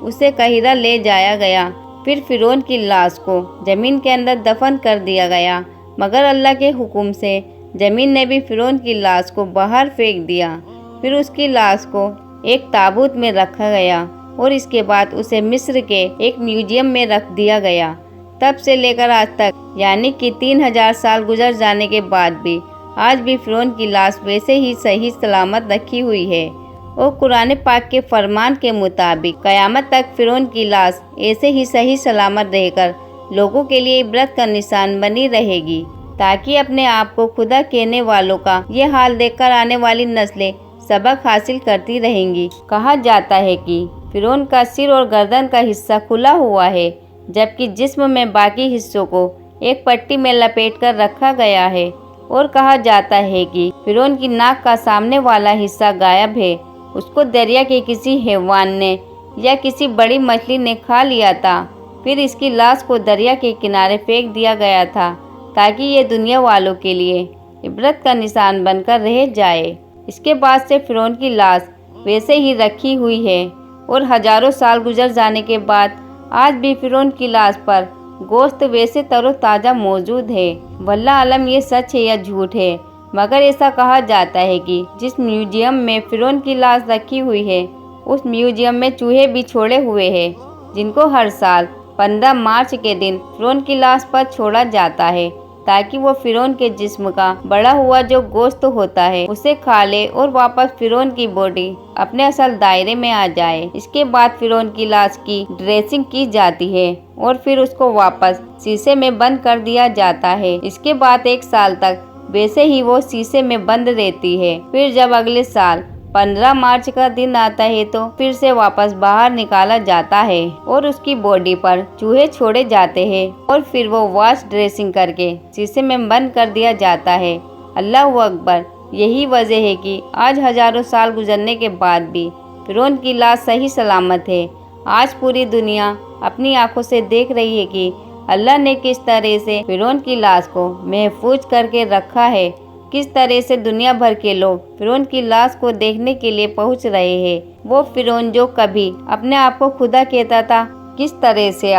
اسے قاہرہ لے جایا گیا۔ پھر فرعون کی لاش کو زمین کے اندر دفن کر دیا گیا، مگر اللہ کے حکم سے زمین نے بھی فرعون کی لاش کو باہر پھینک دیا۔ پھر اس کی لاش کو ایک تابوت میں رکھا گیا اور اس کے بعد اسے مصر کے ایک میوزیم میں رکھ دیا گیا۔ تب سے لے کر آج تک، یعنی کہ 3000 سال گزر جانے کے بعد بھی آج بھی فرعون کی لاش ویسے ہی صحیح سلامت رکھی ہوئی ہے، اور قرآن پاک کے فرمان کے مطابق قیامت تک فرعون کی لاش ایسے ہی صحیح سلامت رہ کر لوگوں کے لیے عبرت کا نشان بنی رہے گی، تاکہ اپنے آپ کو خدا کہنے والوں کا یہ حال دیکھ کر آنے والی نسلیں سبق حاصل کرتی رہیں گی۔ کہا جاتا ہے کہ فرعون کا سر اور گردن کا حصہ کھلا ہوا ہے، جبکہ جسم میں باقی حصوں کو ایک پٹی میں لپیٹ کر رکھا گیا ہے، اور کہا جاتا ہے کہ فرعون کی ناک کا سامنے والا حصہ غائب ہے، اس کو دریا کے کسی حیوان نے یا کسی بڑی مچھلی نے کھا لیا تھا۔ پھر اس کی لاش کو دریا کے کنارے پھینک دیا گیا تھا تاکہ یہ دنیا والوں کے لیے عبرت کا نشان بن کر رہ جائے۔ اس کے بعد سے فرعون کی لاش ویسے ہی رکھی ہوئی ہے، اور ہزاروں سال گزر جانے کے بعد آج بھی فرعون کی لاش پر گوشت ویسے تر و تازہ موجود ہے۔ واللہ عالم یہ سچ ہے یا جھوٹ ہے، مگر ایسا کہا جاتا ہے کہ جس میوزیم میں فرعون کی لاش رکھی ہوئی ہے، اس میوزیم میں چوہے بھی چھوڑے ہوئے ہیں، جن کو ہر سال 15 مارچ کے دن فرعون کی لاش پر چھوڑا جاتا ہے، تاکہ وہ فرعون کے جسم کا بڑا ہوا جو گوشت ہوتا ہے اسے کھا لے اور واپس فرعون کی باڈی اپنے اصل دائرے میں آ جائے۔ اس کے بعد فرعون کی لاش کی ڈریسنگ کی جاتی ہے اور پھر اس کو واپس شیشے میں بند کر دیا جاتا ہے۔ اس کے بعد 1 سال تک ویسے ہی وہ شیشے میں بند رہتی ہے۔ پھر جب اگلے سال 15 مارچ کا دن آتا ہے تو پھر سے واپس باہر نکالا جاتا ہے اور اس کی باڈی پر چوہے چھوڑے جاتے ہیں، اور پھر وہ واش ڈریسنگ کر کے شیشے میں بند کر دیا جاتا ہے۔ اللہ اکبر! یہی وجہ ہے کہ آج ہزاروں سال گزرنے کے بعد بھی فرعون کی لاش صحیح سلامت ہے۔ آج پوری دنیا اپنی آنکھوں سے دیکھ رہی ہے کہ اللہ نے کس طرح سے فرعون کی لاش کو محفوظ کر کے رکھا ہے، کس طرح سے دنیا بھر کے لوگ فرعون کی لاش کو دیکھنے کے لیے پہنچ رہے ہیں۔ وہ فرعون جو کبھی اپنے آپ کو خدا کہتا تھا، کس طرح سے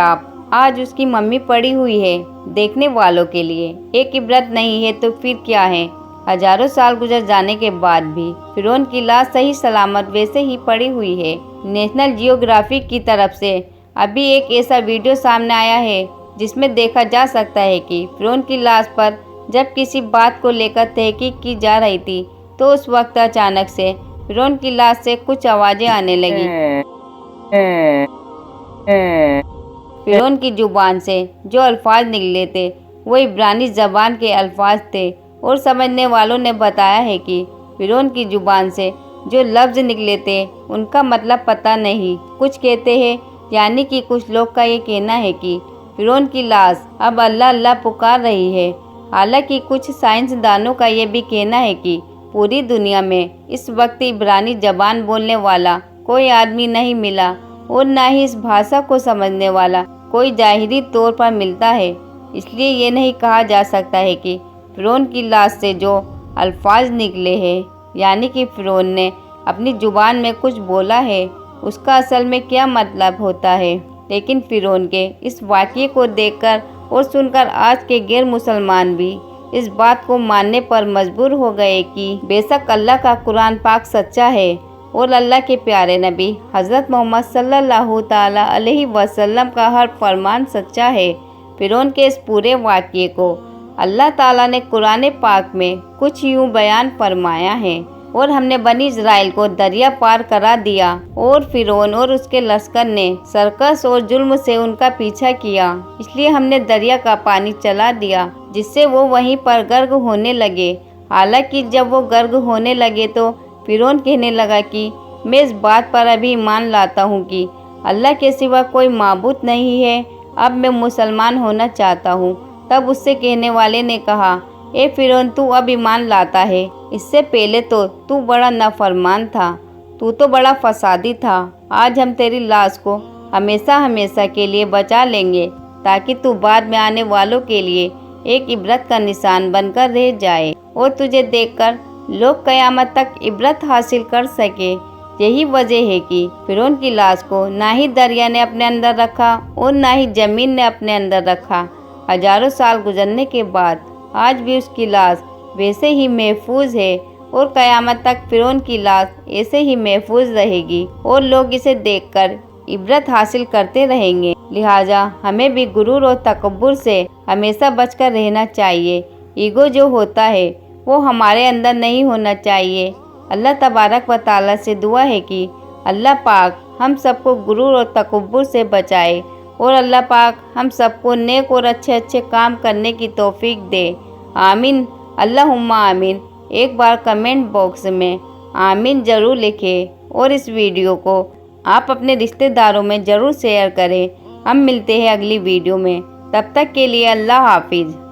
آج اس کی ممی پڑی ہوئی ہے دیکھنے والوں کے لیے۔ ایک عبرت نہیں ہے تو پھر کیا ہے؟ ہزاروں سال گزر جانے کے بعد بھی فرعون کی لاش صحیح سلامت ویسے ہی پڑی ہوئی ہے۔ نیشنل جیوگرافک کی طرف سے ابھی ایک ایسا ویڈیو سامنے آیا ہے جس میں دیکھا جا سکتا ہے کہ فرعون کی لاش پر جب کسی بات کو لے کر تحقیق کی جا رہی تھی تو اس وقت اچانک سے فرعون کی لاش سے کچھ آوازیں آنے لگی۔ فرعون کی زبان سے جو الفاظ نکلے تھے وہ عبرانی زبان کے الفاظ تھے، اور سمجھنے والوں نے بتایا ہے کہ فرعون کی زبان سے جو لفظ نکلے تھے ان کا مطلب پتہ نہیں۔ کچھ کہتے ہیں، یعنی کہ کچھ لوگ کا یہ کہنا ہے کہ فرعون کی لاش اب اللہ اللہ پکار رہی ہے، حالانکہ کچھ سائنسدانوں کا یہ بھی کہنا ہے کہ پوری دنیا میں اس وقت عبرانی زبان بولنے والا کوئی آدمی نہیں ملا، اور نہ ہی اس بھاشا کو سمجھنے والا کوئی ظاہری طور پر ملتا ہے۔ اس لیے یہ نہیں کہا جا سکتا ہے کہ فرعون کی لاش سے جو الفاظ نکلے ہیں، یعنی کہ فرعون نے اپنی زبان میں کچھ بولا ہے، اس کا اصل میں کیا مطلب ہوتا ہے۔ لیکن فرعون کے اس واقعے کو دیکھ کر اور سن کر آج کے غیر مسلمان بھی اس بات کو ماننے پر مجبور ہو گئے کہ بے شک اللہ کا قرآن پاک سچا ہے، اور اللہ کے پیارے نبی حضرت محمد صلی اللہ تعالیٰ علیہ وسلم کا ہر فرمان سچا ہے۔ فرعون کے اس پورے واقعے کو اللہ تعالیٰ نے قرآن پاک میں کچھ یوں بیان فرمایا ہے: اور ہم نے بنی اسرائیل کو دریا پار کرا دیا، اور فرعون اور اس کے لشکر نے سرکش اور ظلم سے ان کا پیچھا کیا، اس لیے ہم نے دریا کا پانی چلا دیا جس سے وہ وہیں پر غرق ہونے لگے۔ حالانکہ جب وہ غرق ہونے لگے تو فرعون کہنے لگا کہ میں اس بات پر ابھی ایمان لاتا ہوں کہ اللہ کے سوا کوئی معبود نہیں ہے، اب میں مسلمان ہونا چاہتا ہوں۔ تب اس سے کہنے والے نے کہا: اے فرعون، تو اب ایمان لاتا ہے؟ اس سے پہلے تو بڑا نافرمان تھا، تو بڑا فسادی تھا۔ آج ہم تیری لاش کو ہمیشہ ہمیشہ کے لیے بچا لیں گے تاکہ تو بعد میں آنے والوں کے لیے ایک عبرت کا نشان بن کر رہ جائے، اور تجھے دیکھ کر لوگ قیامت تک عبرت حاصل کر سکے۔ یہی وجہ ہے کہ فرعون کی لاش کو نہ ہی دریا نے اپنے اندر رکھا اور نہ ہی زمین نے اپنے اندر رکھا۔ ہزاروں سال گزرنے کے بعد آج بھی اس کی لاش ویسے ہی محفوظ ہے اور قیامت تک فرعون کی لاش ایسے ہی محفوظ رہے گی اور لوگ اسے دیکھ کر عبرت حاصل کرتے رہیں گے۔ لہٰذا ہمیں بھی غرور اور تکبر سے ہمیشہ بچ کر رہنا چاہیے۔ ایگو جو ہوتا ہے وہ ہمارے اندر نہیں ہونا چاہیے۔ اللہ تبارک و تعالیٰ سے دعا ہے کہ اللہ پاک ہم سب کو غرور اور تکبر سے بچائے اور اللہ پاک ہم سب کو نیک اور اچھے اچھے کام کرنے کی توفیق دے۔ آمین، اللہم آمین۔ ایک بار کمنٹ باکس میں آمین ضرور لکھیں اور اس ویڈیو کو آپ اپنے رشتہ داروں میں ضرور شیئر کریں۔ ہم ملتے ہیں اگلی ویڈیو میں، تب تک کے لیے اللہ حافظ۔